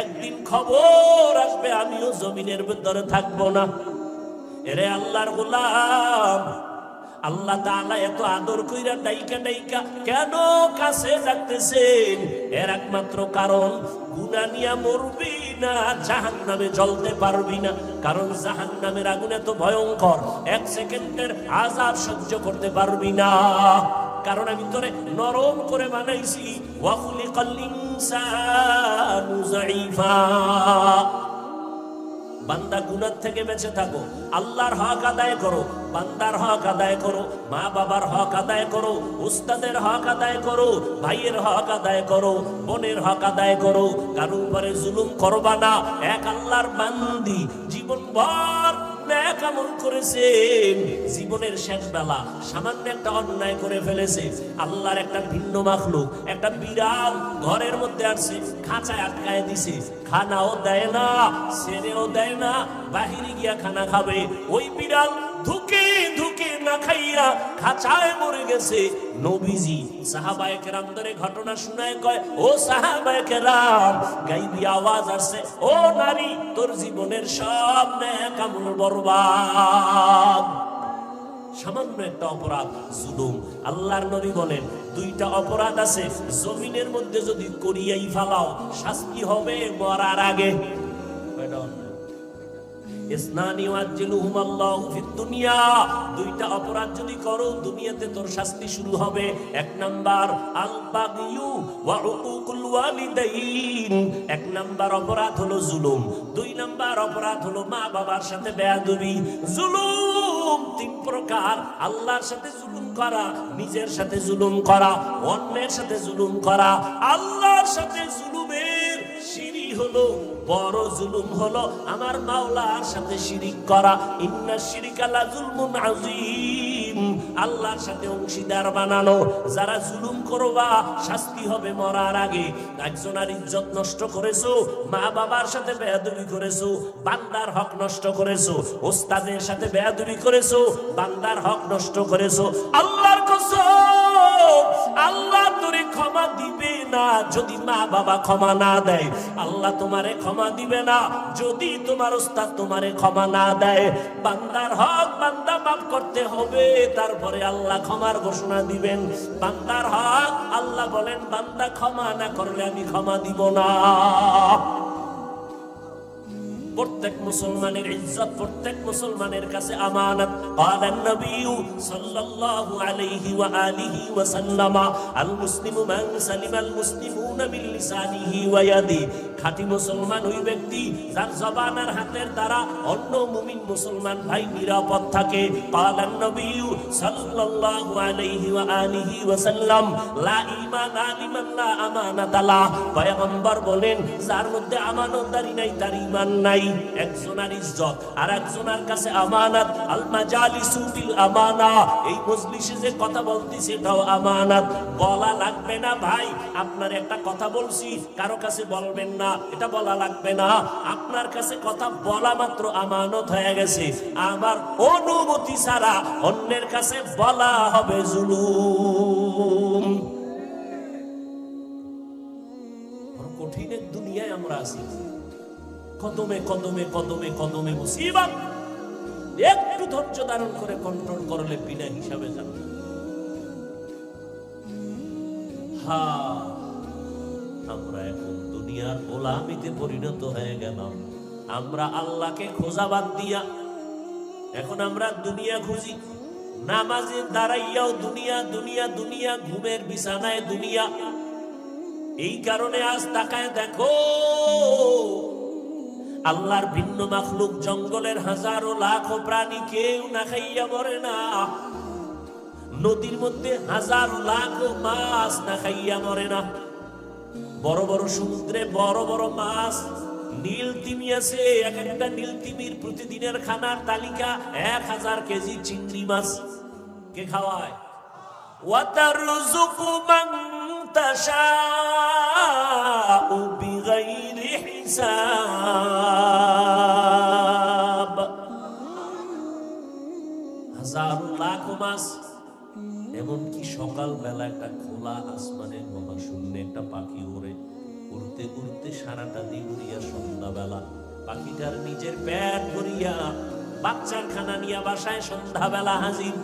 একদিন খবর আসবে আমিও জমিনের ভিতরে থাকবো না। এরে আল্লাহর গোলাম, আল্লাহ তাআলা এত আদর কইরা ডাইকা ডাইকা কেন কাছে ডাকতেছেন? এর একমাত্র কারণ, গুনাহ নিয়া মরবি না, জাহান্নামে জ্বলতে পারবি না। কারণ জাহান্নামের আগুন এত ভয়ঙ্কর, এক সেকেন্ডের আযাব সহ্য করতে পারবি না। কারণ আমি তোরে নরম করে বানাইছি, ওয়া খুলিকাল ইনসানু যায়ীফা। বান্দা গুনাহ থেকে বেঁচে থাকো, আল্লাহর হক আদায় করো, বান্দার হক আদায় করো, মা বাবার হক আদায় করো, উস্তাদের হক আদায় করো, ভাইয়ের হক আদায় করো, বোনের হক আদায় করো। কারো উপরে জুলুম করবা না। এক আল্লাহর বান্দি জীবনভর নেক আমল করেছেন, জীবনের শেষ বেলা সামান্য একটা অন্যায় করে ফেলেছে। আল্লাহর একটা ভিন্ন মাখলুক, একটা বিড়াল ঘরের মধ্যে আসছে, খাঁচায় আটকায় দিছে, খানাও দেয় না, ছেড়েও দেয় না, বাহিরে গিয়া খানা খাবে। ওই বিড়াল ধুকে ধুকে না খাইয়া খাঁচায় মরে গেছে। নবীজি সাহাবায়ে কেরামদের ঘটনা শুনায় কয়, ও সাহাবায়ে কেরাম, গায়বী আওয়াজ আসছে, ও নারী, তোর জীবনের সব নেক আমল বরবাদ। সামান্য একটা অপরাধ, জুলুম। আল্লাহর নবী বলেন, দুইটা অপরাধ আছে, জমিনের মধ্যে যদি করিয়াই ফালাও, শাস্তি হবে মরার আগে। দুইটা অপরাধ যদি করো, দুনিয়াতে তোর শাস্তি শুরু হবে। এক নাম্বার আল বাগিয়ু ওয়া উকুকুল ওয়ালিদাইন, এক নাম্বার অপরাধ হলো জুলুম। দুই নাম্বার অপরাধ হলো মা বাবার সাথে বেয়াদবি। জুলুম তিন প্রকার: আল্লাহর সাথে জুলুম করা, নিজের সাথে জুলুম করা, অন্যের সাথে জুলুম করা। আল্লাহর সাথে জুলুমের সিঁড়ি হলো, বড় জুলুম হলো আমার মাওলার সাথে শিরিক করা। ইন্না শিরিকা লা যুলমুন আযীম, আল্লাহর সাথে অংশীদার বানানো। যারা জুলুম করবা, শাস্তি হবে মরার আগে। একজনের ইজ্জত নষ্ট করেছো, মা বাবার সাথে বেয়াদবি করেছো, বান্দার হক নষ্ট করেছো, ওস্তাদের সাথে বেয়াদবি করেছো, বান্দার হক নষ্ট করেছো। আল্লাহর কসম, আল্লাহ তোরে ক্ষমা দিবে না যদি মা বাবা ক্ষমা না দেয়। আল্লাহ তোমারে ক্ষমা দিবে না যদি তোমার ওস্তাদ তোমারে ক্ষমা না দেয়। বান্দার হক বান্দা মাফ করতে হবে, তারপরে আল্লাহ ক্ষমার ঘোষণা দিবেন। বান্দার হক আল্লাহ বলেন, বান্দা ক্ষমা না করলে আমি ক্ষমা দিব না। প্রত্যেক মুসলমানের ইজ্জত প্রত্যেক মুসলমানের কাছে আমানত। ক্বালান নবী সাল্লাল্লাহু আলাইহি ওয়া আলিহি ওয়া সাল্লাম, আল মুসলিমু মান সালিমাল মুসলিমুনা মিন লিসানিহি ওয়া ইয়াদি। খাঁটি মুসলমান ওই ব্যক্তি যার জবান আর হাতের দ্বারা অন্য মুমিন মুসলমান ভাই নিরাপদ থাকে। ক্বালান নবী সাল্লাল্লাহু আলাইহি ওয়া আলিহি ওয়া সাল্লাম, লা ঈমানা লিমান লা আমানাতা লা। পয়গম্বর বলেন, যার মধ্যে আমানতদারি নাই তার ঈমান নাই। একজনের ইজ্জত আর একজনের কাছে আমানত। আল মাজালিসু বিল আমানা, এই মজলিসে যে কথা বলতেছি এটাও আমানত। বলা লাগবে না ভাই, আপনার একটা কথা বলছি, কারো কাছে বলবেন না, এটা বলা লাগবে না। আপনার কাছে কথা বলা মাত্র আমানত হয়ে গেছে। আমার অনুমতি ছাড়া অন্যের কাছে বলা হবে জুলুম। কঠিন এক দুনিয়ায় আমরা আছি। কদমে কদমে কদমে কদমে মুসিবত। একটু ধৈর্য ধারণ করে কন্ট্রোল করলে বিনা হিসাবে যাবে। আমরা এখন দুনিয়ার গোলামিতে পরিণত হয়ে গেলাম। আমরা আল্লাহকে খোঁজা বাদ দিয়া এখন আমরা দুনিয়া খুঁজি। নামাজে দাঁড়াইয়াও দুনিয়া দুনিয়া দুনিয়া, ঘুমের বিছানায় দুনিয়া। এই কারণে আজ তাকায় দেখো, আল্লাহর ভিন্ন মাখলুক জঙ্গলের হাজারো লাখো প্রাণী কেউ না খাইয়া মরে না। নদীর মধ্যে হাজার লাখ মাছ না খাইয়া মরে না। বড় বড় সমুদ্রে বড় বড় মাছ, নীল তিমি আছে, এক একটা নীল তিমির প্রতিদিনের খানার তালিকা 1000 কেজি চিংড়ি মাছ। কে খাওয়ায়? ওয়াতারযুকু মান তাশাউ বিগাইরি হিসাব। হাজার লাখ মাছ। এমনকি সকালবেলা একটা খোলা আসমানের মহাশূন্যে একটা পাখি উড়ে উড়তে উড়তে সারাটা দিন উড়িয়া সন্ধ্যাবেলা পাখিটার নিজের পেট ভরিয়া বাচ্চার খানা নিয়ে বাসায় সন্ধ্যাবেলা হাজির।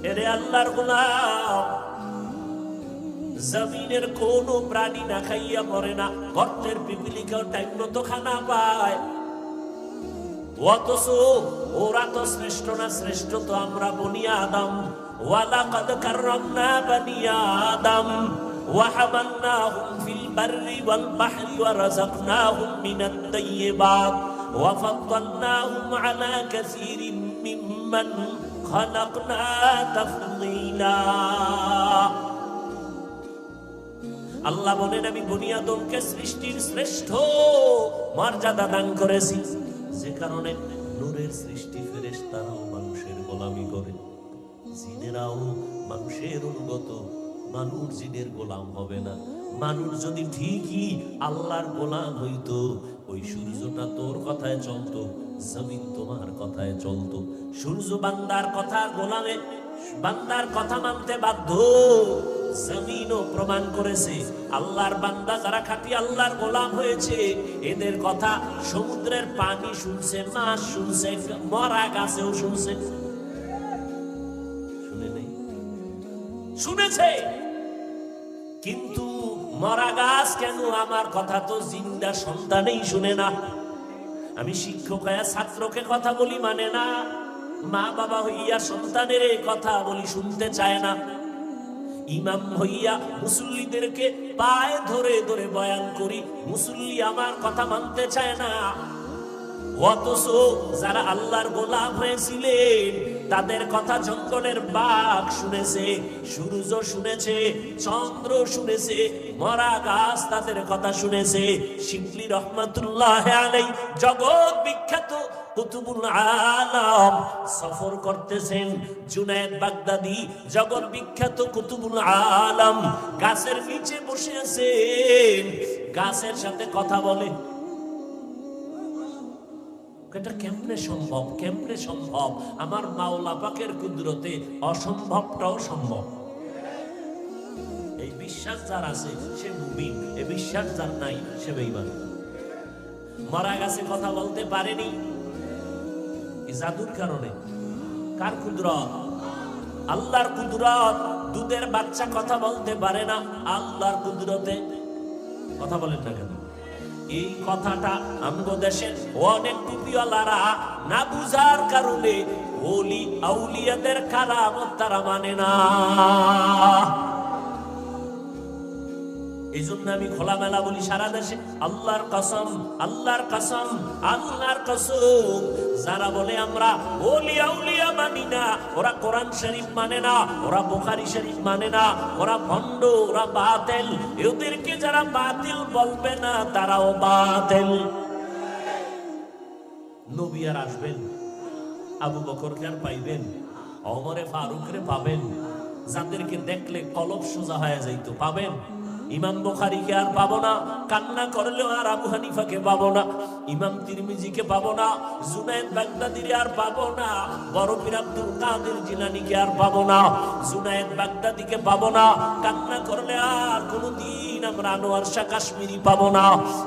এরে আল্লাহর গোলাম, জমিনের কোন প্রাণী না খাইয়া মরে না, গর্তের পিপিলিকাও টাইম মতো খানা পায়, অথচ ওরা তো শ্রেষ্ঠ না, শ্রেষ্ঠ তো আমরা বনি আদম। ওয়ালাকাদ কাররামনা বানি আদম ওয়া হামালনাহুম ফিল বাররি ওয়াল বাহরি ওয়া রাযাকনাহুম মিনাত তাইয়্যিবাত ওয়া ফাদ্দালনাহুম আলা কাসীরিন মিম্মান খালাকনা তাফদীলা। আল্লাহ বলেন, আমি বনি আদমকে সৃষ্টির শ্রেষ্ঠ মর্যাদা দান করেছি, যে কারণে নূরের সৃষ্টি ফেরেশতারাও মানুষের গোলামি করে, জিনেরাও মানুষের অনুগত। মানুষ জিনের গোলাম হবে না। মানুষ যদি ঠিকই আল্লাহর গোলাম হইতো, ওই সূর্যটা তোর কথায় চলতো, জমিন তোমার কথায় চলতো। সূর্য বান্দার কথা গোলামে, বান্দার কথা মানতে বাধ্য। জমিনও প্রমাণ করেছে, আল্লাহর বান্দা যারা খাঁটি আল্লাহর গোলাম হয়েছে, এদের কথা সমুদ্রের পানি শুনছে, মাছ শুনছে, মরা গাছেও শুনছে। শুনে নেই? শুনেছে। কিন্তু মরা গাছ কেন আমার কথা তো জিন্দা সন্তানেই শুনে না। আমি শিক্ষক হইয়া ছাত্রকে কথা বলি মানে না, মা বাবা হইয়া সন্তানের কথা বলি শুনতে চায় না, ইমাম হইয়া মুসল্লিদেরকে পায়ে ধরে ধরে বয়ান করি, মুসল্লি আমার কথা মানতে চায় না। অথচ যারা আল্লাহর গোলাম হয়েছিলেন, তাদের কথা জঙ্গলের বাঘ শুনেছে, সূর্য শুনেছে, চন্দ্র শুনেছে, মরা গাছ তাদের কথা শুনেছে। শিবলি রহমাতুল্লাহ আলাইহি জগৎ বিখ্যাত কুতুবুল আলম সফর করতেছেন। জুনায়েদ বাগদাদি জগৎ বিখ্যাত কুতুবুল আলম গাছের নিচে বসে আছেন, গাছের সাথে কথা বলে। এটা কেমনে সম্ভব? কেমনে সম্ভব? আমার মাওলা পাকের কুদরতে অসম্ভবটাও সম্ভব। এই বিশ্বাস যার আছে সে মুমিন, এই বিশ্বাস যার নাই সে বেঈমান। মরা গাছে কথা বলতে পারেনি, জাদুর কারণে। কার কুদরত? আল্লাহর কুদরত। দুধের বাচ্চা কথা বলতে পারে না, আল্লাহর কুদরতে। কথা বলেন না কেন? এই কথাটা আমাদের দেশের অনেক টুপিওয়ালারা না বুঝার কারণে ওলি আউলিয়াদের কারামত তারা মানে না। এই জন্য আমি খোলামেলা বলি সারা দেশে, আল্লাহর কসম, আল্লাহর কসম, আল্লাহর কসম, যারা বলে আমরা ওলি আউলিয়া মানি না, ওরা কোরআন শরীফ মানে না, ওরা বুখারী শরীফ মানে না, ওরা ভণ্ড, ওরা বাতিল। এদেরকে যারা বাতিল বলবে না, তারাও বাতিল। নবী আর আসবেন, আবু বকরকে আর পাইবেন, ওমরে ফারুকরে পাবেন, যাদেরকে দেখলে কলব সোজা হয়ে যাইতো পাবেন। ইমাম বুখারীকে আর পাবো না, কান্না করলেও আর আবু হানিফাকে পাবো না, ইমাম তিরমিজিকে পাবো না, জুনায়েদ বাগদাদিরে আর পাবো না, বড় পীর আব্দুল কাদের জিলানীকে আর পাবো না, জুনায়েদ বাগদাদিকে পাবো না। কান্না করলে আর কোনদিন আমরা আনোয়ার শাহ কাশ্মীরি পাবো না,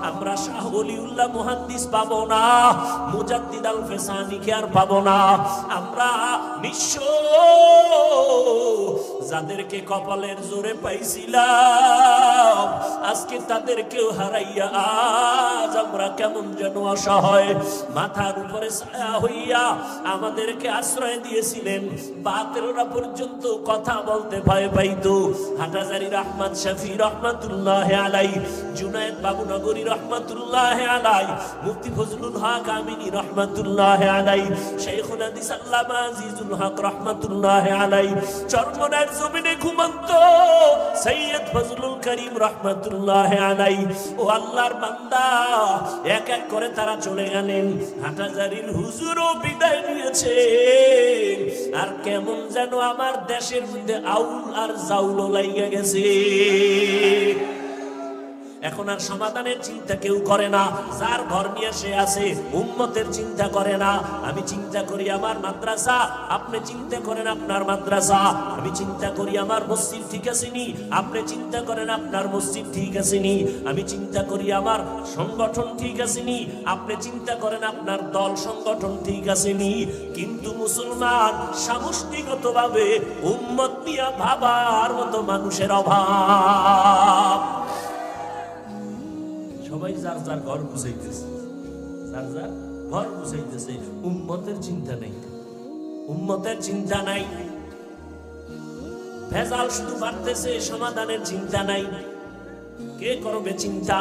আমরা শাহ ওলিউল্লাহ মুহাদ্দিস পাবো না, মুজাদ্দিদ আল ফেসানিকে আর পাবো না। আমরা নিঃস্ব যাদেরকে কপালের জোরে পাইছিলাম, আজকে তাদেরকেও হারাইয়া আজ আমরা কেমন যেন অসহায়। মাথার উপরে ছায়া হইয়া আমাদেরকে আশ্রয় দিয়েছিলেন, বাতেলরা পর্যন্ত কথা বলতে ভয় পাইতো। হাটাজারির আহমদ শফি রহমাতুল্লাহ আলাইহি, জুনায়েদ বাবুনগরী রহমাতুল্লাহ আলাইহি, মুফতি ফজলুল হক আমিনী রহমাতুল্লাহ আলাইহি, শাইখুল হাদিস আল্লামা আজিজুল হক রহমাতুল্লাহ আলাইহি, চরমনার জমিনে ঘুমন্ত সৈয়দ ফজলুল করিম রহমাতুল্লাহ আলাইহি। ও আল্লাহর বান্দা, এক এক করে তারা চলে গেলেন। হাটাজারির হুজুরও বিদায় নিয়েছে। আর কেমন যেন আমার দেশের মধ্যে আউল আর জাউল লাইগা গেছে। এখন আর সমাধানের চিন্তা কেউ করে না, যার ঘর নিয়ে সে আছে, উম্মতের চিন্তা করে না। আমি চিন্তা করি আমার মাদ্রাসা, আপনি চিন্তা করেন আপনার মাদ্রাসা। আমি চিন্তা করি আমার মসজিদ ঠিক আছে নি, আপনি চিন্তা করেন আপনার মসজিদ ঠিক আছে নি। আমি চিন্তা করি আমার সংগঠন ঠিক আছে নি, আপনি চিন্তা করেন আপনার দল সংগঠন ঠিক আছে নি। কিন্তু মুসলমান সামষ্টিগতভাবে উম্মত নিয়ে ভাবার মতো মানুষের অভাব। সবাই যার যার ঘর বুঝাইতেছে, যার যার ঘর বুঝাইতেছে, উম্মতের চিন্তা নাই, উম্মতের চিন্তা নাই। ভেজাল শুধু বাড়তেছে, সমাধানের চিন্তা নাই। কে করবে চিন্তা?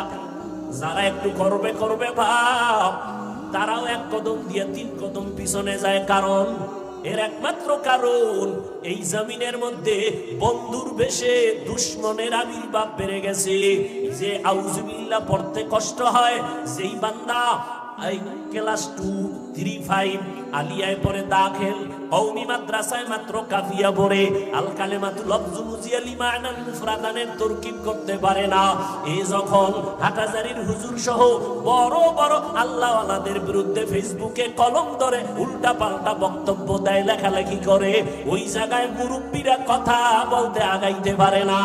যারা একটু করবে করবে ভাব, তারাও এক কদম দিয়ে 3 কদম পিছনে যায়। কারণ এর একমাত্র কারণ এই জমিনের মধ্যে বন্ধুর বেশে দুশ্মনের আবির্ভাব বেড়ে গেছে। যে আউযুবিল্লাহ পড়তে কষ্ট হয়, যেই বান্দা ক্লাস 2, 3, 5 আলিয়ায় পড়ে দাখিল, কওমি মাদ্রাসায় মাত্র কাফিয়া পড়ে, আল কালেমাতুল লফজুল মুজিয়া লিমানাল মুফরাদানের তরকিব করতে পারে না, এই যখন হাটাজারির হুজুর সহ বড় বড় আল্লাহওয়ালাদের বিরুদ্ধে ফেসবুকে কলম ধরে উল্টা পাল্টা বক্তব্য দেয়, লেখালেখি করে, ওই জায়গায় মুরব্বীরা কথা বলতে আগাইতে পারে না।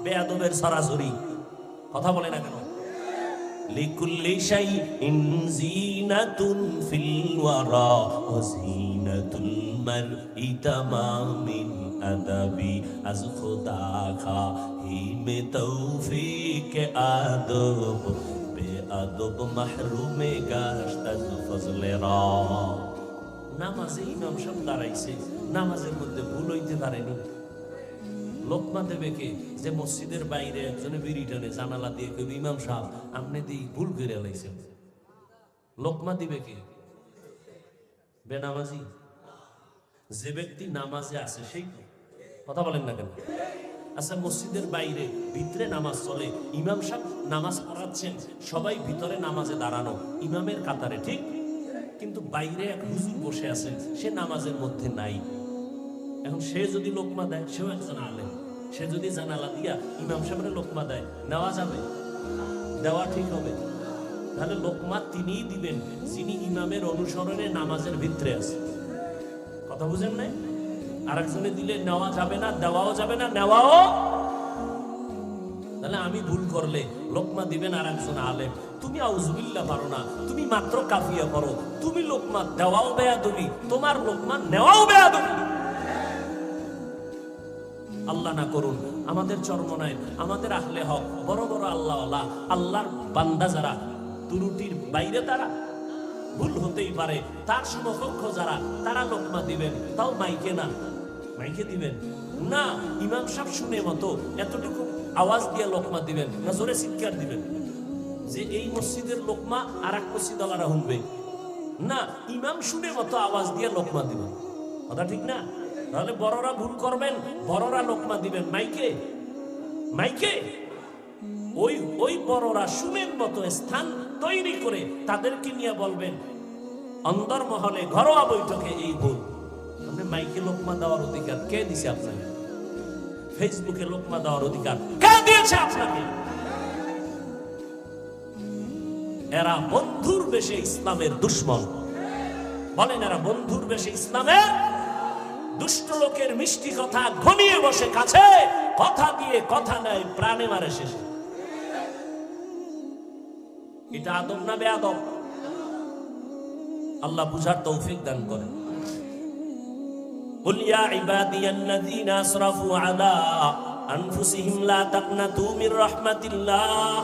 বেয়াদবের সরাসরি কথা বলে না কেন? লিকুল্লি শাইইন জিনাতুন ফিল ওয়ারা ওয়া জিনাতুল মারই তামামিন আদাবি আজ খুদা খাহিমে তৌফিক আদব বেআদব মাহরুমে গাশত আজ ফজলেরা। নামাজে ইমাম সাহেব দাঁড়াইছে, নামাজের মধ্যে ভুল হইতে পারেনি। লোকমা দেবে কে? যে মসজিদের বাইরে একজনে বিড়ি টানে জানালা দিয়ে কবি ইমাম সাহেব আপনি দিয়ে ভুল করে লাইছেন। লোকমা দিবে কে? বেনামাজি। যে ব্যক্তি নামাজে আছে সেই কথা বলেন না কেন? আচ্ছা, মসজিদের বাইরে ভিতরে নামাজ চলে, ইমাম সাহেব নামাজ পড়াচ্ছেন, সবাই ভিতরে নামাজে দাঁড়ানো ইমামের কাতারে, ঠিক? কিন্তু বাইরে এক হুজুর বসে আছেন, সে নামাজের মধ্যে নাই। এখন সে যদি লোকমা দেয়, সেও একজন আলেম, সে যদি জানালা দিয়া ইমাম সাহেবের লোকমা দেয়, নেওয়া যাবে? দেওয়া ঠিক হবে? তাহলে লোকমা তিনিই দিবেন যিনি ইমামের অনুসরণে নামাজের ভিতরে আছে। কথা বুঝেন নাই? আরেকজনে দিলে নেওয়া যাবে না, দেওয়াও যাবে না, নেওয়াও। তাহলে আমি ভুল করলে লোকমা দিবেন আর একজন আলেম। তুমি আউযুবিল্লাহ পারো না, তুমি মাত্র কাফিয়া পড়ো, তুমি লোকমা দেওয়াও বেয়াদবি, তোমার লোকমা নেওয়াও বেয়াদবি। আল্লাহ না করুন আমাদের চরমনায়, আমাদের আহলে হক, বড় বড় আল্লাহওয়ালা, আল্লাহর বান্দা যারা ত্রুটির বাইরে, তারা ভুল হতেই পারে, তার সমকক্ষ যারা, তারা লোকমা দিবেন, তাও মাইকে না। মাইকে দিবেন না, ইমাম সাহেব শুনে মতো এতটুকু আওয়াজ দিয়ে লোকমা দিবেন না, জোরে চিৎকার দিবেন যে এই মসজিদের লোকমা আর এক মসজিদ আলারা শুনবে না, ইমাম শুনে মতো আওয়াজ দিয়ে লোকমা দিবেন। কথা ঠিক না? তাহলে বড়রা ভুল করবেন, বড়রা লোকমা দিবেন মাইকে, মাইকে ওই ওই বড়রা শুনেন মতো স্থান তৈরি করে তাদেরকে নিয়ে বলবেন অন্তর্মহলে ঘরোয়া বৈঠকে এই ভুল। মানে মাইকে লোকমা দেওয়ার অধিকার কে দিছে আপনাকে? ফেসবুকে লোকমা দেওয়ার অধিকার কে দিয়েছে আপনাকে? এরা বন্ধুর বেশে ইসলামের দুশ্মন। বলেন, এরা বন্ধুর বেশে ইসলামের দুষ্ট লোকের মিষ্টি কথা ঘনিয়ে বসে কাছে, কথা দিয়ে কথা নেয়, প্রাণে মারে শেষে। এটা আদব না বেয়াদব? আল্লাহ বুঝার তৌফিক দান করেন। কুল ইয়া ইবাদিয়াল্লাযীনা আসরাফু আলা আনফুসিহিম লা তাকনাতু মির রাহমাতিল্লাহ।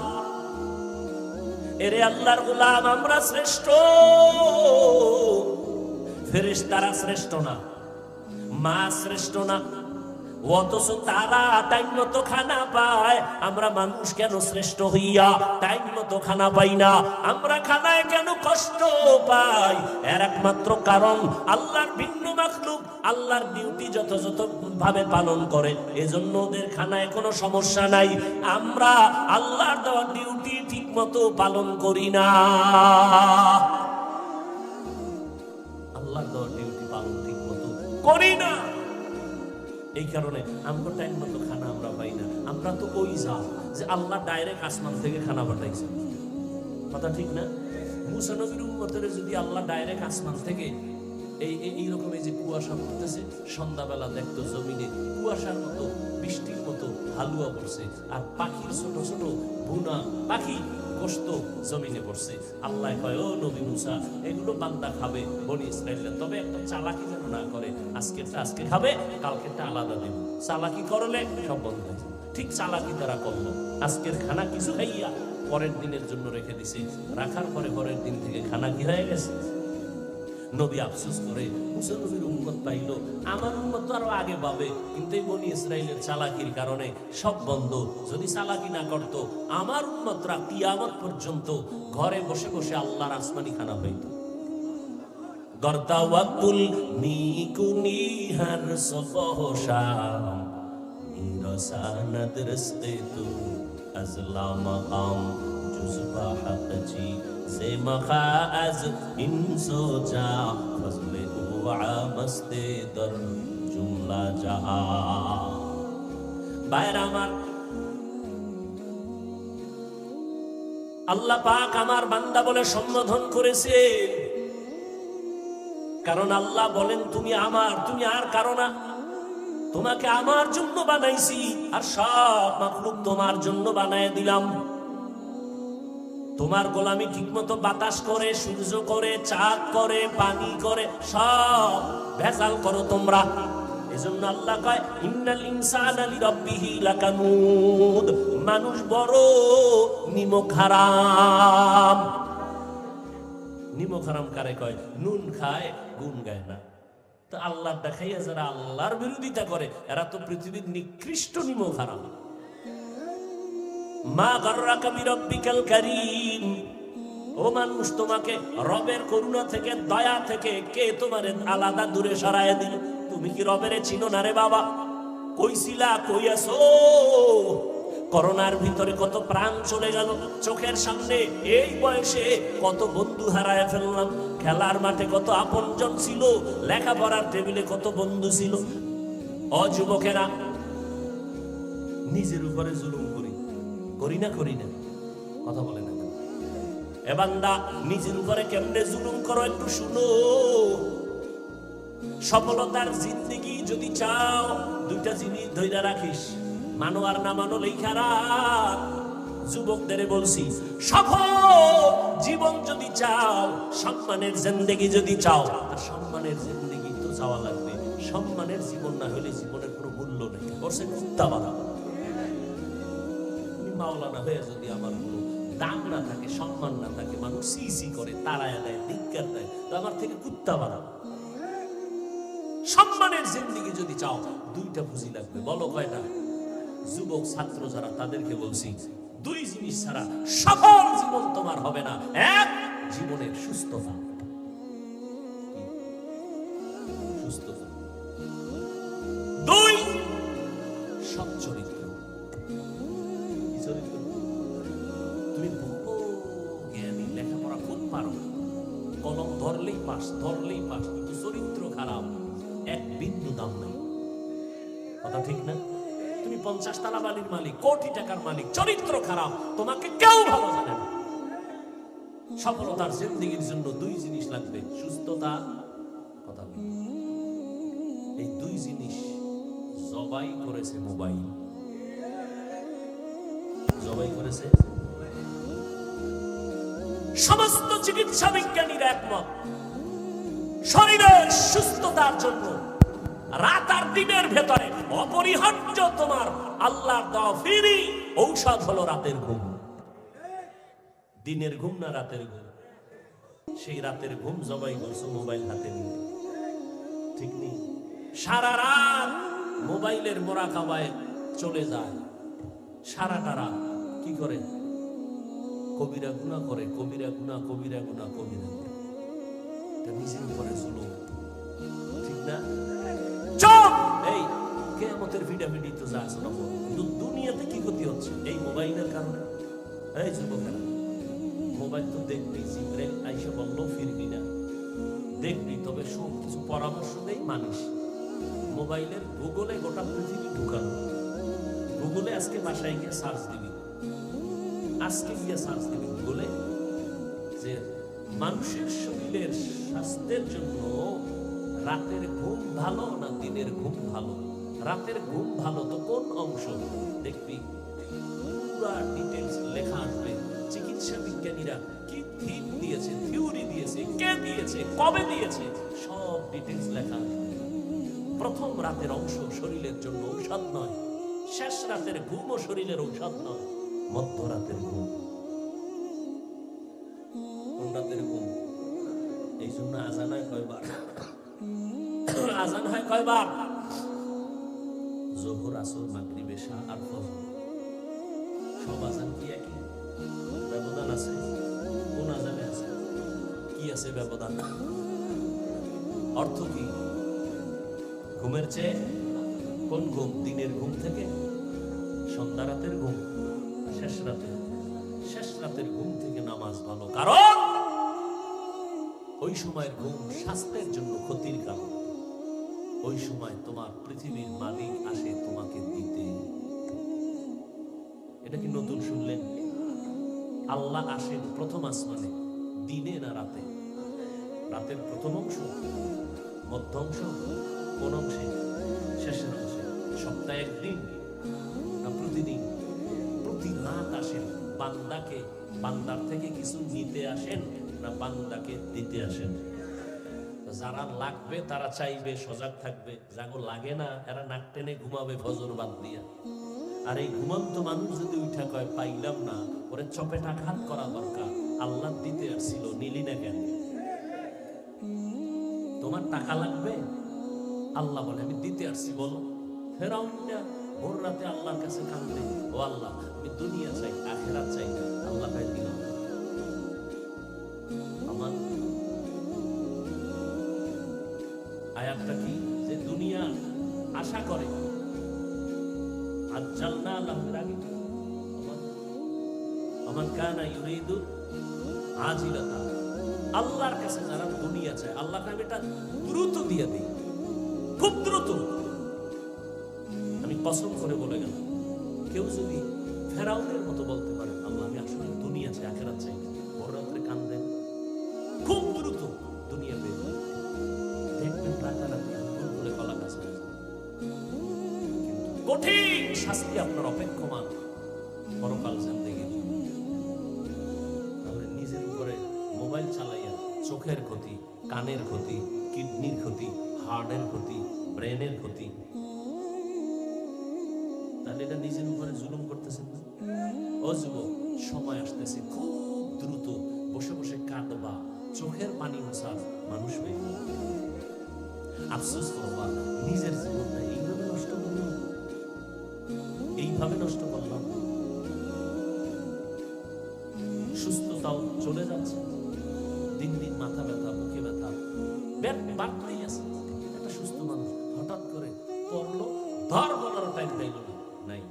এরে আল্লাহর গোলাম, আমরা শ্রেষ্ঠ, ফেরেশতারা শ্রেষ্ঠ না, মা শ্রেষ্ঠ না, অথচ তারা টাইম মতো খানা পায়। আমরা মানুষ কেন শ্রেষ্ঠ হইয়া টাইম মতো খানা পাই না? আমরা খানায় কেন কষ্ট পাই? এর একমাত্র কারণ আল্লাহর ভিন্ন মাখলুক আল্লাহর ডিউটি যথাযথ ভাবে পালন করে, এজন্য ওদের খানায় কোনো সমস্যা নাই। আমরা আল্লাহর দেওয়া ডিউটি ঠিক মতো পালন করি না। আল্লাহর দেওয়া ডিউটি পালন ঠিক মতো করি না। এই কারণে আমরা টাইম মতো খানা আমরা পাই না। আমরা তো ওই যা যে আল্লাহ ডাইরেক্ট আসমান থেকে খানা পাঠাইছে, কথা ঠিক না? মুসা নবীর উম্মতের যদি আল্লাহ ডাইরেক্ট আসমান থেকে এইরকম এই যে কুয়াশা পড়তেছে, সন্ধ্যাবেলা দেখতো জমিনে কুয়াশার মতো বৃষ্টির মতো হালুয়া পড়ছে, আর পাখির ছোট ছোট বুনা পাখি গোশত জমিনে পড়ছে। আল্লাহ কয়, ও নবী মুসা, এগুলো বান্দা খাবে বনি ইসরাইলরা, তবে একটা চালাকি যেন না করে, আজকেরটা আজকে খাবে, কালকেরটা আলাদা দেব। চালাকি করলে সব বন্ধ হয়ে যাবে। ঠিক চালাকি তারা করলো, আজকের খানা কিছু খাইয়া পরের দিনের জন্য রেখে দিছে, রাখার পরে পরের দিন থেকে খানা কি হয়ে গেছে। নবী আফসোস করে, মুসা নবীর উম্মত পাইলো, আমার উম্মত তো আরো আগে পাবে, কিন্তু এই বনি ইসরাইলের চালাকির কারণে সব বন্ধ। যদি চালাকি না করত, আমার উম্মতরা কিয়ামত পর্যন্ত ঘরে বসে বসে আল্লাহর আসমানি খানা পাইত। গর্তাওয়াকুল নিকুনি হার সফহশাম নিরসানাদ রস্তে তু আজলা মাকাম জুজবা হাকজি से मखाज इन सोचा फजले दुआ मस्ते दर जुमला जहा। বাইরে আমার, আল্লাহ পাক আমার বান্দা বলে সম্বোধন করেছে, কারণ আল্লাহ বলেন তুমি আমার, তুমি আর কারো না, তোমাকে আমার জন্য বানাইছি, আর সব মাখলুক তোমার জন্য বানায় দিলাম। তোমার গোলামি ঠিকমতো বাতাস করে, সূর্য করে, চাঁদ করে, পানি করে, সব ভেজাল করো তোমরা। এজন্য আল্লাহ কয়, ইন্নাল ইনসানা লিরাব্বিহি লাকানুদ, মানুষ বড় নিমক হারাম। নিমক হারাম কারে কয়? নুন খায় গুণ গায় না। তো আল্লাহর দেখাইয়া যারা আল্লাহর বিরোধিতা করে, এরা তো পৃথিবীর নিকৃষ্ট নিমক হারাম। মা গাররাকা বিরাব্বিকাল কারীম, ও মানুষ, তোমাকে রবের করুণা থেকে, দয়া থেকে কে তোমারে আলাদা দূরে সরাইয়া দিল? তুমি কি রবের চিনো না রে বাবা? কইছিলা, কই আছো? করোনার ভিতরে কত প্রাণ চলে গেল চোখের সামনে, এই বয়সে কত বন্ধু হারায় ফেললাম। খেলার মাঠে কত আপনজন ছিল, লেখাপড়ার টেবিলে কত বন্ধু ছিল। অযুবকেরা, নিজের উপরে জুলুম করি না, করি না? কথা বলে না। এ বান্দা, নিজের উপরে কেমনে জুলুম করো একটু শুনো। সফলতার জিন্দেগি যদি চাও, দুইটা জিনিস ধইরা রাখিস, মানো আর না মানো লেখা রাখ। যুবকদের বলছি, সফল জীবন যদি চাও, সম্মানের জিন্দেগি যদি চাও, আর সম্মানের জিন্দেগি তো চাওয়া লাগবে। সম্মানের জীবন না হলে জীবনের কোনো মূল্য নেই। করছে কুত্তা বাধা। মাওলানা হয়ে যদি আমার কোনো দাম না থাকে, সম্মান না থাকে, মানুষ সি করে, তাড়ায় দেয়, ধিক্কার দেয়, তো আমার থেকে কুত্তা বাড়া। সম্মানের জিন্দেগি যদি চাও, দুইটা পুঁজি লাগবে। বলো কয়টা? যুবক ছাত্র যারা, তাদেরকে বলছি, দুই জিনিস ছাড়া সফল জীবন তোমার হবে না। এক, জীবনের সুস্থতা, সুস্থতা। দুই, সৎ চরিত্র। তুমি বহু জ্ঞানী, লেখাপড়া খুব পারো, কলম ধরলেই পাস, ধরলেই পাস, কিন্তু চরিত্র খারাপ, এক বিন্দু দাম নাই। কথা ঠিক না? তুমি 50 তালা বাড়ির মালিক, কোটি টাকার মালিক, চরিত্র খারাপ, তোমাকে কেউ ভালো জানে না। সফলতার জিন্দেগির জন্য দুই জিনিস লাগবে, সুস্থতা, কথা বলি। এই দুই জিনিস জবাই করেছে মোবাইল, জবাই করেছে সমস্ত চিকিৎসা বিজ্ঞানীরা একমত। শরীরের সুস্থতার জন্য রাত আর দিনের ভেতরে অপরিহার্য তোমার আল্লাহর দেওয়া ফ্রি ঔষধ হলো রাতের ঘুম। দিনের ঘুম না রাতের ঘুম? সেই রাতের ঘুম জবাই করছো মোবাইল হাতে নিয়ে, ঠিক নেই? সারা রাত মোবাইলের মোরাকাবায় চলে যায়, সারাটা রাত কি করে? কবিরা গুনাহ করে, কবিরা গুনাহ, কবিরা গুনাহ, কবিরা গুনাহ। এটা নিজের উপরে জুলুম, ঠিক না? চুপ! এই কিয়ামতের ভিডাভিডি তো যা আছে না, কিন্তু দুনিয়াতে কি ক্ষতি হচ্ছে এই মোবাইলের কারণে? এই যুবকেরা, মোবাইল তো দেখবি, জিব্রাইল আইসা বললো ফিরবি না, দেখবি, তবে সব কিছু পরামর্শ দেই মানিস। মোবাইলের গুগলে গোটা পৃথিবী ঢুকানো। গুগলে আজকে বাসায় গিয়ে সার্চ দিবি, আজকে গিয়ে সার্চ দিবি গুগলে যে মানুষের শরীরের স্বাস্থ্যের জন্য রাতের ঘুম ভালো না দিনের ঘুম ভালো। রাতের ঘুম ভালো তো কোন অংশ দেখবি, পুরা ডিটেইলস লেখা আসবে। চিকিৎসা বিজ্ঞানীরা কি থিম দিয়েছে, থিওরি দিয়েছে, কে দিয়েছে, কবে দিয়েছে, সব ডিটেইলস লেখা আসবে। প্রথম রাতের অংশ শরীরের জন্য ঔষধ নয়, শেষ রাতের ঘুমও শরীরের ঔষধ নয়, মধ্যরাতের ঘুম। কোন রাতের ঘুম? এই জন্য আজান হয় কয়বার? আজান হয় কয়বার? যোহর, আসর, মাগরিব, এশা আর ফজর। সব আজান কি একই? ব্যবধান আছে? কোন আজানে আছে? কি আছে ব্যবধান? অর্থ কি? ঘুমের চেয়ে কোন ঘুম? দিনের ঘুম থেকে সন্ধ্যা রাতের ঘুম, শেষ রাতের ঘুম থেকে নামাজ ভালো। কারণ ওই সময়ের ঘুম স্বাস্থ্যের জন্য ক্ষতির কারণ। ওই সময় তোমার পৃথিবীর মালিক আসে তোমাকে দিতে। এটা কি নতুন শুনলেন? আল্লাহ আসেন প্রথম আসমানে দিনে না রাতে? রাতের প্রথম অংশ, মধ্য অংশ, কোন অংশে? শেষের অংশে। সপ্তাহে একদিন না প্রতিদিন? প্রতি রাত আসেন। বান্দাকে, বান্দার থেকে কিছু নিতে আসেন না বান্দাকে দিতে আসেন? যারা লাগবে তারা চাইবে, সজাগ থাকবে। যাগো লাগে না এরা নাক টেনে ঘুমাবে ফজর বাদ দিয়া। আর এই ঘুমন্ত মানুষ যদি উঠা কয় পাইলাম না, ওরে চপেটাঘাত করা দরকার। আল্লাহ দিতে আসছিল, নিলি না কেন? তোমার টাকা লাগবে, আল্লাহ বলে আমি দিতে আসছি, বলো। ফেরাউনটা ভোর রাতে আল্লাহর কাছে কাঁদবে, ও আল্লাহ আমি দুনিয়া চাই, আখিরাত চাই না। আল্লাহ ভাই দিলাম। আমার আয়াতটা কি? যে দুনিয়া আশা করে, আজ্জালনা লাহু রাগিব ওমান কানা ইউরিদু আজিলাতা। আল্লাহর কাছে যারা দুনিয়া চায়, আল্লাহকে আমি এটা দ্রুত দিয়ে দিই, খুব দ্রুত। আমি কসম করে বলে গেলাম, কেউ যদি ফেরাউনের মতো বলতে পারে আল্লাহ আমি আসলে দুনিয়া চাই, আখিরাত চাই না, ভোর রাত্রে কান্দেন, খুব দ্রুত দুনিয়া পেয়ে দেখবেন রাতারাতি বলে কলা গাছে। কঠিন শাস্তি আপনার অপেক্ষমান পরকাল জিন্দেগি। তাহলে নিজের উপরে মোবাইল চালাইয়া চোখের ক্ষতি, কানের ক্ষতি, কিডনির ক্ষতি, হার্টের ক্ষতি, ব্রেনের ক্ষতি, তাহলে এটা নিজের উপরে জুলুম করতেছেন না? ও যুবক, সময় আসতেছে খুব দ্রুত বসে বসে কাঁদবা, চোখের পানি মোছার মানুষ পেয়ে আফসোস করবা, নিজের জীবনটা এইভাবে নষ্ট করলাম, এইভাবে নষ্ট করলাম। সুস্থতাও চলে যাচ্ছে, দিন দিন মাথা ব্যথা, বুকে ব্যথা বাড়তেই আছে। একটা সুস্থ মানুষ হঠাৎ করে পড়লো, ধর বলার টাইম পাইল নাই।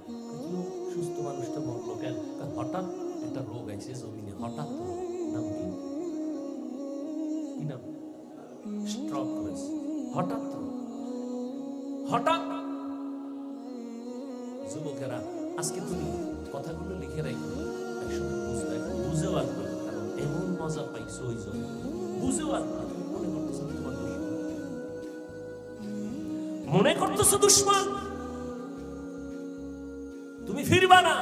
সুস্থ মানুষটা মরলো কেন? হঠাৎ একটা রোগ আইছে জমিনে, হঠাৎ নাম কি? নাম? স্ট্রোক হয়েছে হঠাৎ। হঠাৎ যুবকেরা আজকে তুমি কথাগুলো লিখে রাখবে, একসময় বুঝবে, বুঝেও আসবে। কারণ এমন মজা পাইছো ওই জন্য বুঝেও আসবে। মনে করতেছো তোমার দুশ্মন, মনে করতেছো দুশ্মন, তুমি ফিরবা না।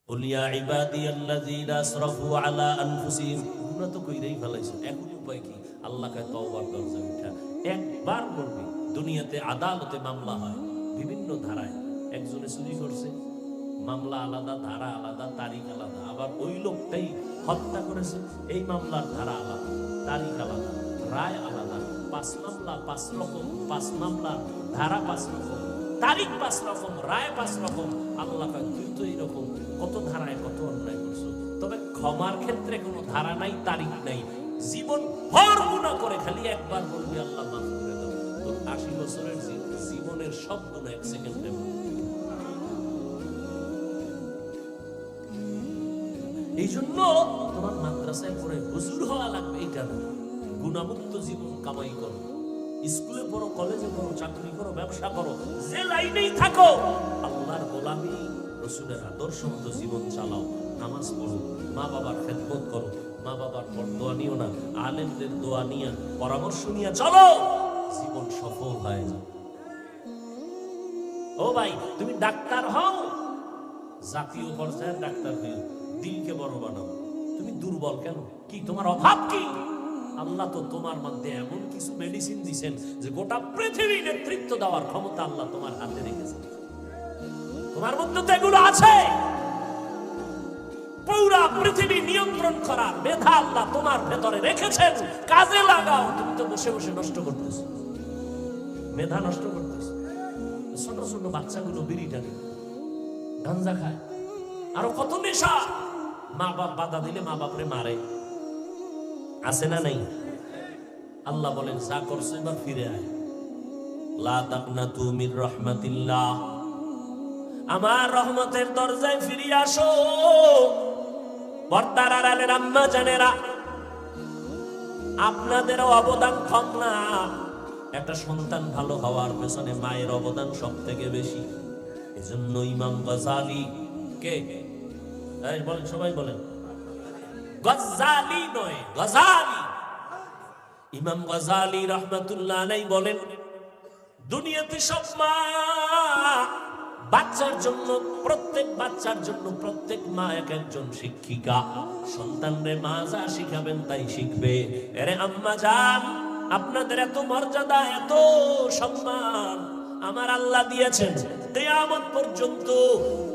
কুল ইয়া ইবাদিয়াল্লাযীনা আসরাফু আলা আনফুসিহিম, তোমরা তো কইরাই ফেলাইছো, এখন উপায় কি? আল্লাহকে তওবার দরজা উঠা একবার বলবি। দুনিয়াতে আদালতে মামলা হয় বিভিন্ন ধারায়, একজনে চুরি করছে, মামলা আলাদা, ধারা আলাদা, তারিখ আলাদা। আবার ওই লোকটাই হত্যা করেছে, এই মামলার ধারা আলাদা, তারিখ আলাদা, রায় আলাদা। 5 মামলা 5 রকম, 5 মামলা ধারা 5 রকম, তারিখ 5 রকম, রায় 5 রকম। আল্লাহ কয় তুই তো এইরকম কত ধারায় কত অন্যায় করছো, তবে ক্ষমার ক্ষেত্রে কোনো ধারা নাই, তারিখ নাই। জীবন ভর গুনাহ করে খালি একবার বলবি আল্লাহ মাফ করে দাও, তোর 80 বছরের জীবনের সব গুনাহ 1 সেকেন্ডে মাফ। এই জন্য তোমার মাদ্রাসায় পড়ে হুজুর হওয়া লাগবে এটা না, গুণামুক্ত জীবন কামাই করো, স্কুলে পড়ো, কলেজে পড়ো, চাকরি করো, ব্যবসা করো, যে লাইনেই থাকো, আল্লাহর গোলামি, রসুলের আদর্শ মতো জীবন চালাও, নামাজ পড়ো, মা বাবার খেদমত করো, মা বাবার পর দোয়া নিও না, আলেমদের দোয়া নিয়ে পরামর্শ নিয়ে চলো, জীবন সফল হয় না। ও ভাই, তুমি ডাক্তার হও, জাতীয় পর্যায়ের ডাক্তার হইও, দিলকে বড় বানাও। তুমি দুর্বল কেন? কি তোমার অভাব কি? আল্লাহ তো তোমার মধ্যে এমন কিছু মেডিসিন দিয়েছেন যে গোটা পৃথিবী নেতৃত্ব দেওয়ার ক্ষমতা আল্লাহ তোমার হাতে রেখেছেন। তোমার মধ্যে তো এগুলো আছে। পুরা পৃথিবী নিয়ন্ত্রণ করার মেধা আল্লাহ তোমার ভেতরে রেখেছেন, কাজে লাগাও। তুমি তো বসে বসে নষ্ট করতেছো, মেধা নষ্ট করতেছো। ছোট ছোট বাচ্চাগুলো বিড়ি টানে, গাঞ্জা খায়, আরো কত নেশা। মা বাপ বাধা দিলে মা বাপরে মারে, আছে না নাই? আল্লাহ বলেন যা করছো এবার ফিরে আয়। লা তাকনাতু মির রাহমাতিল্লাহ, আমার রহমতের দরজায় ফিরে আসো। পর্দার আড়ালের আম্মা জানেরা, আপনাদেরও অবদান কম না। একটা সন্তান ভালো হওয়ার পেছনে মায়ের অবদান সব থেকে বেশি। এজন্য ইমাম গজালি, কে বলেন, সবাই বলেন, গজালি নয়, গজালি। ইমাম গজালি রহমাতুল্লাহ আলাইহি বলেন, দুনিয়াতে সব মা বাচ্চার জন্য, প্রত্যেক বাচ্চার জন্য প্রত্যেক মা এক একজন শিক্ষিকা। সন্তানরে মা যা শিখাবেন তাই শিখবে। আরে আম্মা জান, আপনাদের এত মর্যাদা, এত সম্মান আমার আল্লাহ দিয়েছেন, কিয়ামত পর্যন্ত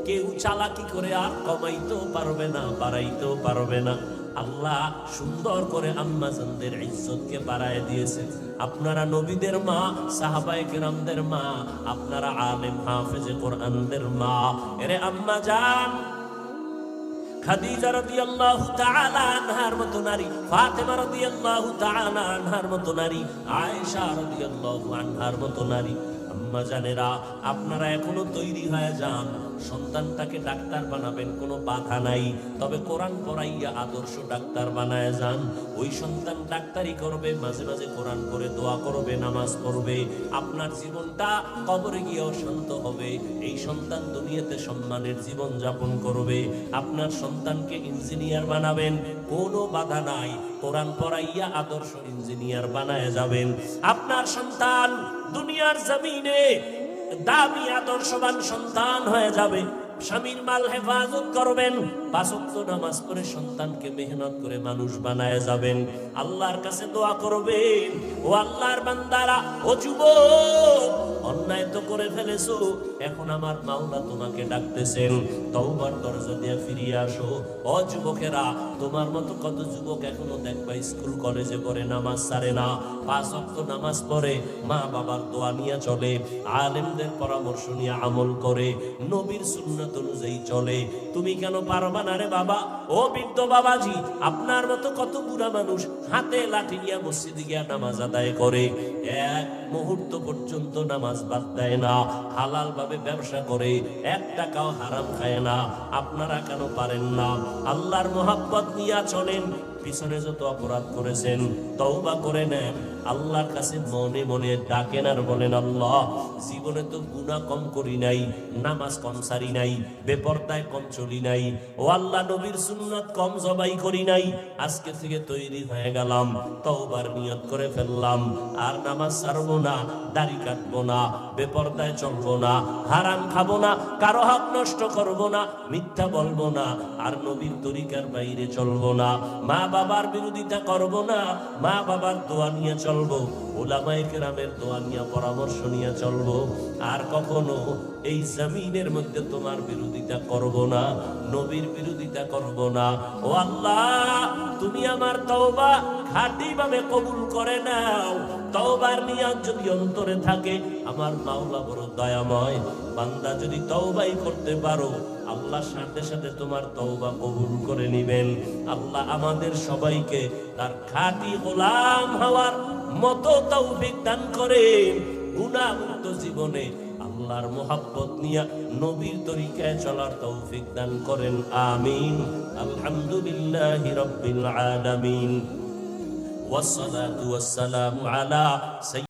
কেউ চালাকি করে আর কমাইতেও পারবে না, বাড়াইতেও পারবে না। আল্লাহ সুন্দর করে আম্মা জানদের ইজ্জতকে বাড়ায় দিয়েছে। আপনারা নবীদের মা, সাহাবায়ে কেরামদের মা, আপনারা আলেম হাফেজে কোরআনদের মা। এরে আম্মা জান, খাদিজা রাদিয়াল্লাহু তাআলা আনহার মতো নারী, ফাতেমা রাদিয়াল্লাহু তাআলা আনহার মতো নারী, আয়েশা রাদিয়াল্লাহু আনহার মতো নারী। আম্মা জানেরা, আপনারা এখনো তৈরি হয়ে যান। সন্তানটাকে ডাক্তার বানাবেন, কোনো বাধা নাই, তবে কোরআন পড়াইয়া আদর্শ ডাক্তার বানায় যান। ওই সন্তান ডাক্তারি করবে, মাঝে মাঝে কোরআন করে দোয়া করবে, নামাজ পড়বে। আপনার জীবনটা কবরে গিয়েও শান্ত হবে। এই সন্তান দুনিয়াতে সম্মানের জীবন যাপন করবে। আপনার সন্তানকে ইঞ্জিনিয়ার বানাবেন, কোনো বাধা নাই, কোরআন পড়াইয়া আদর্শ ইঞ্জিনিয়ার বানায় যাবেন। আপনার সন্তান দুনিয়ার জমিনে দামি আদর্শবান সন্তান হয়ে যাবে। স্বামীর মাল হেফাজত করবেন, 5 ওয়াক্ত নামাজ পড়ে সন্তানকে মেহনত করে মানুষ বানায় যাবেন। আল্লাহর কাছে দোয়া করবেন, ও আল্লাহর বান্দারা, ও যুবক, অন্যায় তো করে ফেলেছো, এখন আমার মাওলা তোমাকে ডাকতেছেন, তওবার দরজা দিয়ে ফিরে আসো। ও যুবকেরা, তোমার মতো কত যুবক এখনো দেখবা স্কুল কলেজে পড়ে, নামাজ ছাড়ে না, 5 ওয়াক্ত নামাজ পড়ে, মা বাবার দোয়া নিয়ে চলে, আলেমদের পরামর্শ নিয়ে আমল করে, নবীর সুন্নাত অনুযায়ী চলে। তুমি কেন পারবা না রে বাবা? ও বৃদ্ধ বাবাজি, আপনার মতো কত বুড়া মানুষ হাতে লাঠি নিয়ে মসজিদে গিয়া নামাজ আদায় করে, এক মুহূর্ত পর্যন্ত নামাজ বাদ দেয় না, হালাল ভাবে ব্যবসা করে, 1 টাকাও হারাম খায় না। আপনারা কেন পারেন না? আল্লাহর মহব্বত নিয়ে চলেন। পিছনে যত অপরাধ করেছেন তওবা করে নেন, আল্লাহর কাছে মনে মনে ডাকেন আর বলেন, আল্লাহ, জীবনে তো গুনাহ কম করি নাই, নামাজ কম সারি নাই, বেপরদায় কম চলি নাই, ও আল্লাহ, নবীর সুন্নাত কম জবাই করি নাই। আজকে থেকে তৈরি হয়ে গেলাম, তওবার নিয়ত করে ফেললাম, আর নামাজ ছাড়বো না, দাড়ি কাটবো না, বেপরদায় চলবো না, হারাম খাবো না, কারো হক নষ্ট করবো না, মিথ্যা বলবো না, আর নবীর তরিকার বাইরে চলবো না, মা বাবার বিরোধিতা করবো না, মা বাবার দোয়া নিয়ে চলবো, উলামায়ে কেরামের দোয়া নিয়ে পরামর্শ নিয়ে চলবো, আর কখনো এই জমিনের মধ্যে তোমার বিরোধিতা করবো না, নবীর বিরোধিতা করবো না। ও আল্লাহ, তুমি আমার তওবা খাঁটি ভাবে কবুল করে নাও। তওবার নিয়ত যদি অন্তরে থাকে, আমার মাওলা বড় দয়াময়, বান্দা যদি তওবাই করতে পারো, আল্লাহ সাথে সাথে তোমার তওবা কবুল করে নিবেন। আল্লাহ আমাদের সবাইকে তার খাঁটি গোলাম হওয়ার মতো তৌফিক দান করেন। গুনাহমুক্ত জীবনে আল্লাহর মোহাব্বত নিয়ে নবীর তরিকায় চলার তৌফিক দান করেন, আমিন। আলহামদুলিল্লাহি রাব্বিল আলামিন। ওয়াসসালাতু ওয়াসসালামু আলা